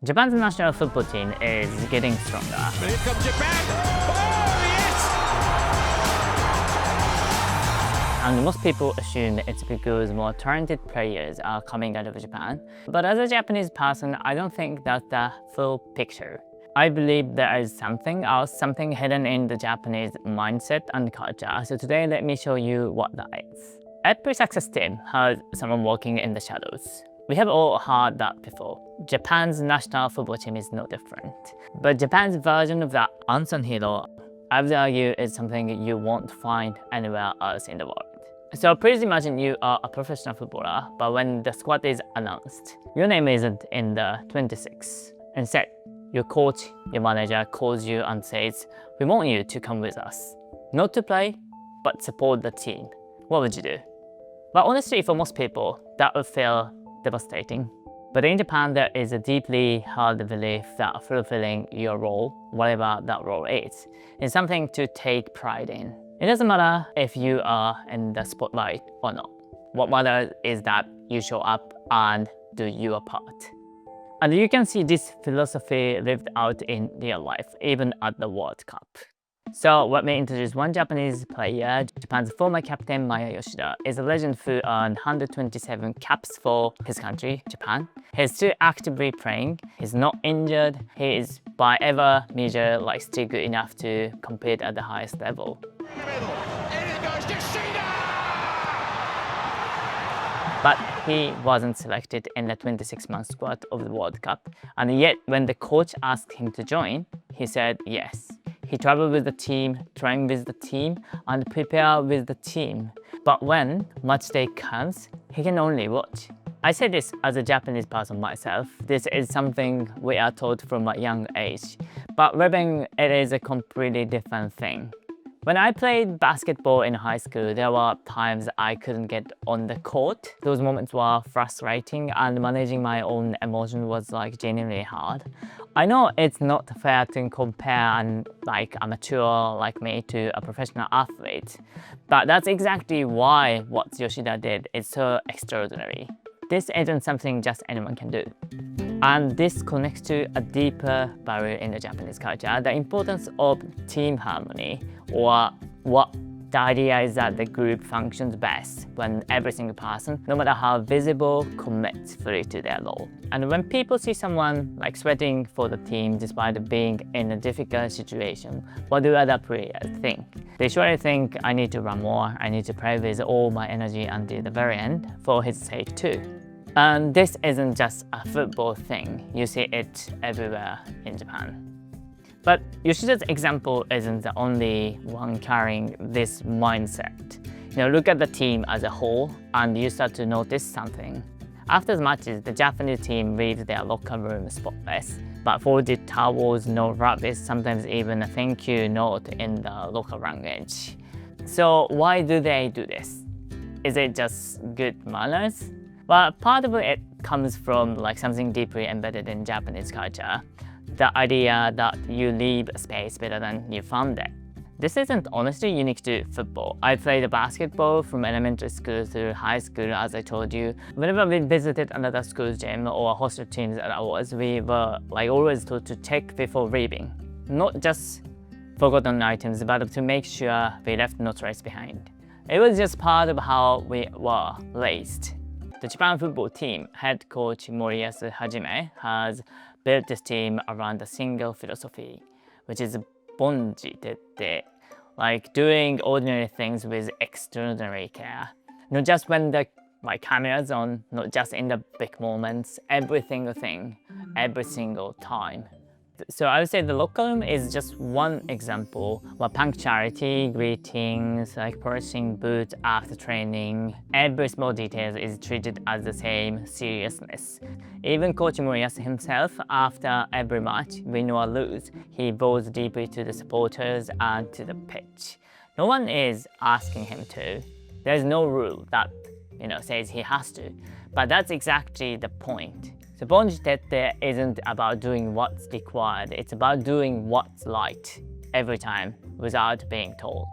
Japan's national football team is getting stronger. But here comes Japan. Oh, yes! And most people assume it's because more talented players are coming out of Japan. But as a Japanese person, I don't think that's the full picture. I believe there is something else, something hidden in the Japanese mindset and culture. So today, let me show you what that is. Every success team has someone working in the shadows. We have all heard that before. Japan's national football team is no different. But Japan's version of that unsung hero, I would argue, is something you won't find anywhere else in the world. So please imagine you are a professional footballer, but when the squad is announced, your name isn't in the 26. Instead, your coach, your manager calls you and says, "We want you to come with us. Not to play, but support the team." What would you do? But honestly, for most people, that would feel devastating. But in Japan, there is a deeply held belief that fulfilling your role, whatever that role is something to take pride in. It doesn't matter if you are in the spotlight or not. What matters is that you show up and do your part. And you can see this philosophy lived out in real life, even at the World Cup. So let me introduce one Japanese player. Japan's former captain Maya Yoshida is a legend who earned 127 caps for his country, Japan. He's still actively playing, he's not injured, he is by ever measure still good enough to compete at the highest level. In the middle. In it goes Yoshida! But he wasn't selected in the 26-man squad of the World Cup, and yet when the coach asked him to join, he said yes. He traveled with the team, trained with the team, and prepared with the team. But when match day comes, he can only watch. I say this as a Japanese person myself. This is something we are taught from a young age. But living it is a completely different thing. When I played basketball in high school, there were times I couldn't get on the court. Those moments were frustrating and managing my own emotion was genuinely hard. I know it's not fair to compare an amateur like me to a professional athlete, but that's exactly why what Yoshida did is so extraordinary. This isn't something just anyone can do. And this connects to a deeper value in the Japanese culture, the importance of team harmony, or what the idea is that the group functions best when every single person, no matter how visible, commits fully to their role. And when people see someone sweating for the team despite being in a difficult situation, what do other players think? They surely think, I need to run more, I need to play with all my energy until the very end for his sake too. And this isn't just a football thing, you see it everywhere in Japan. But Yoshida's example isn't the only one carrying this mindset. Look at the team as a whole and you start to notice something. After the matches, the Japanese team leaves their locker room spotless, but folded towels, no rubbish, sometimes even a thank you note in the local language. So why do they do this? Is it just good manners? Well, part of it comes from something deeply embedded in Japanese culture. The idea that you leave a space better than you found it. This isn't honestly unique to football. I played basketball from elementary school through high school, as I told you. Whenever we visited another school's gym or hostel teams at ours, we were always told to check before leaving. Not just forgotten items, but to make sure we left no trace behind. It was just part of how we were raised. The Japan football team head coach Moriyasu Hajime has built this team around a single philosophy, which is Bonjitettei, doing ordinary things with extraordinary care. Not just when the camera's on, not just in the big moments, every single thing, every single time. So I would say the locker room is just one example where punctuality, greetings, polishing boots after training, every small detail is treated as the same seriousness. Even Coach Moriyasu himself, after every match, win or lose, he bows deeply to the supporters and to the pitch. No one is asking him to. There's no rule that says he has to, but that's exactly the point. So Bonjitettei isn't about doing what's required, it's about doing what's liked every time without being told.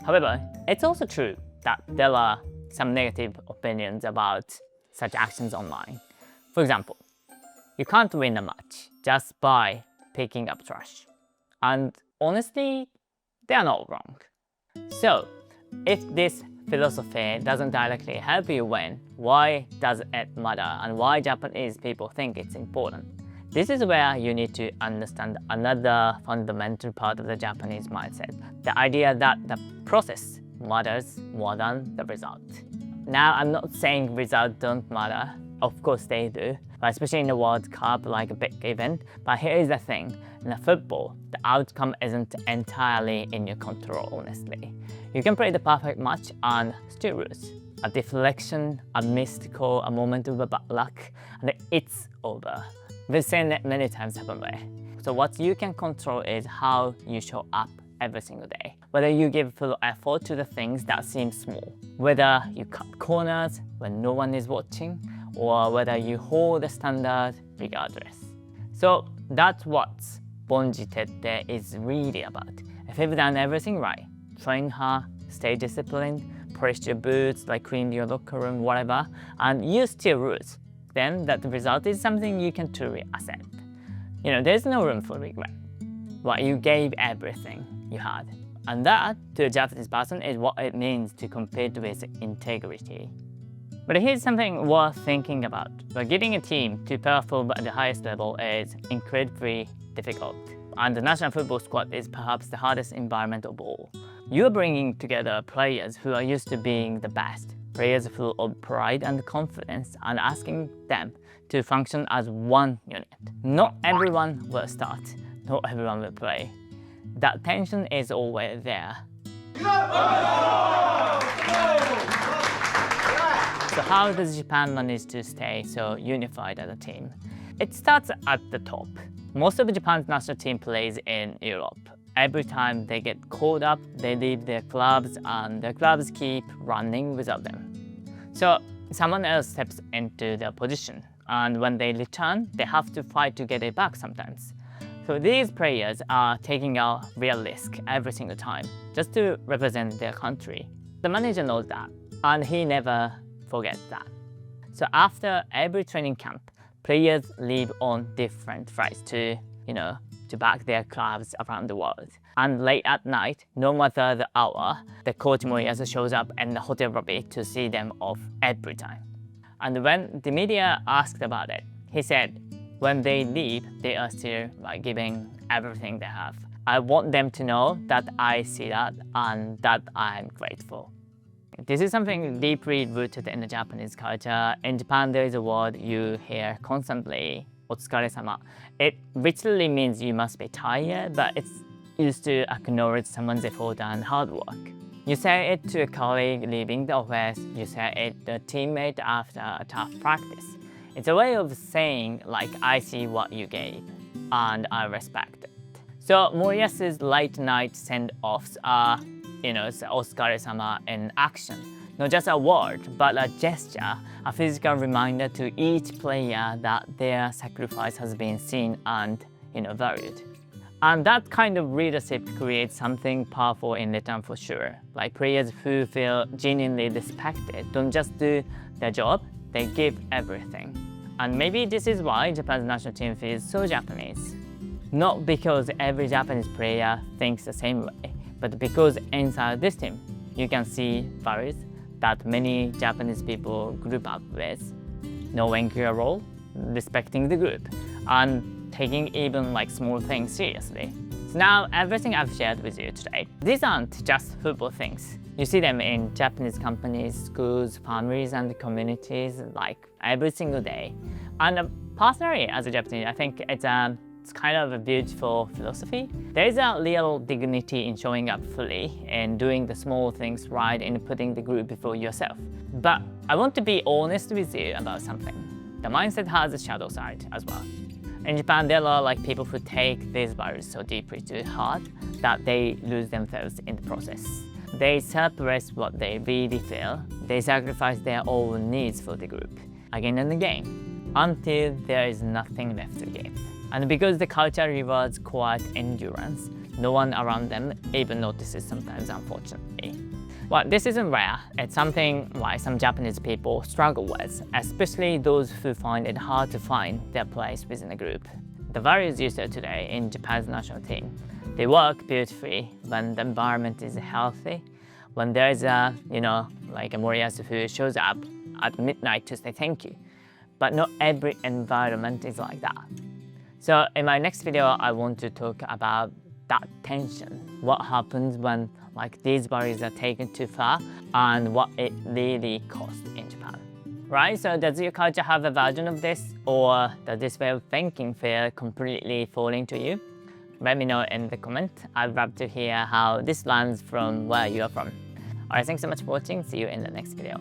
However, it's also true that there are some negative opinions about such actions online. For example, You can't win a match just by picking up trash. And honestly, they are not wrong. So, if this philosophy doesn't directly help you win, why does it matter and why Japanese people think it's important? This is where you need to understand another fundamental part of the Japanese mindset, the idea that the process matters more than the result. Now, I'm not saying results don't matter. Of course they do, but especially in the World Cup, like a big event. But here is the thing, in the football, the outcome isn't entirely in your control, honestly. You can play the perfect match and still lose. A deflection, a missed call, a moment of bad luck, and it's over. We've seen it many times, haven't we? So what you can control is how you show up every single day. Whether you give full effort to the things that seem small, whether you cut corners when no one is watching, or whether you hold the standard regardless. So that's what Bonjitettei is really about. If you've done everything right, train hard, stay disciplined, polish your boots, like clean your locker room, whatever, and you still lose, then that the result is something you can truly accept. There's no room for regret. But you gave everything you had. And that, to a Japanese person, is what it means to compete with integrity. But here's something worth thinking about. Getting a team to perform at the highest level is incredibly difficult. And the national football squad is perhaps the hardest environment of all. You're bringing together players who are used to being the best, players full of pride and confidence, and asking them to function as one unit. Not everyone will start, not everyone will play. That tension is always there. So how does Japan manage to stay so unified as a team? It starts at the top. Most of Japan's national team plays in Europe. Every time they get called up, they leave their clubs and their clubs keep running without them. So someone else steps into their position, and when they return, they have to fight to get it back sometimes. So these players are taking a real risk every single time just to represent their country. The manager knows that, and he never forgets that. So after every training camp, players leave on different flights to back their clubs around the world. And late at night, no matter the hour, the coach Moriyasu shows up in the hotel lobby to see them off every time. And when the media asked about it, he said, when they leave, they are still giving everything they have. I want them to know that I see that and that I'm grateful. This is something deeply rooted in the Japanese culture. In Japan, there is a word you hear constantly, "otsukaresama." It literally means you must be tired, but it's used to acknowledge someone's effort and hard work. You say it to a colleague leaving the office, you say it to a teammate after a tough practice. It's a way of saying, I see what you gave, and I respect it. So Moriyasu's late night send-offs are, "otsukaresama" in action. Not just a word, but a gesture, a physical reminder to each player that their sacrifice has been seen and, valued. And that kind of leadership creates something powerful in return for sure. Players who feel genuinely respected don't just do their job, they give everything. And maybe this is why Japan's national team feels so Japanese. Not because every Japanese player thinks the same way, but because inside this team, you can see values that many Japanese people grew up with, knowing your role, respecting the group, and taking even small things seriously. So now everything I've shared with you today, these aren't just football things. You see them in Japanese companies, schools, families, and communities every single day. And personally, as a Japanese, I think it's kind of a beautiful philosophy. There is a real dignity in showing up fully and doing the small things right and putting the group before yourself. But I want to be honest with you about something. The mindset has a shadow side as well. In Japan, there are people who take these values so deeply to heart that they lose themselves in the process. They suppress what they really feel. They sacrifice their own needs for the group, again and again, until there is nothing left to give. And because the culture rewards quiet endurance, no one around them even notices sometimes, unfortunately. Well, this isn't rare. It's something like some Japanese people struggle with, especially those who find it hard to find their place within a group. The values used today in Japan's national team, they work beautifully when the environment is healthy, when there is a, like a Moriyasu who shows up at midnight to say thank you. But not every environment is like that. So in my next video, I want to talk about that tension. What happens when these values are taken too far and what it really costs in Japan. Right, so does your culture have a version of this, or does this way of thinking feel completely foreign to you? Let me know in the comment. I'd love to hear how this lands from where you are from. Alright, thanks so much for watching. See you in the next video.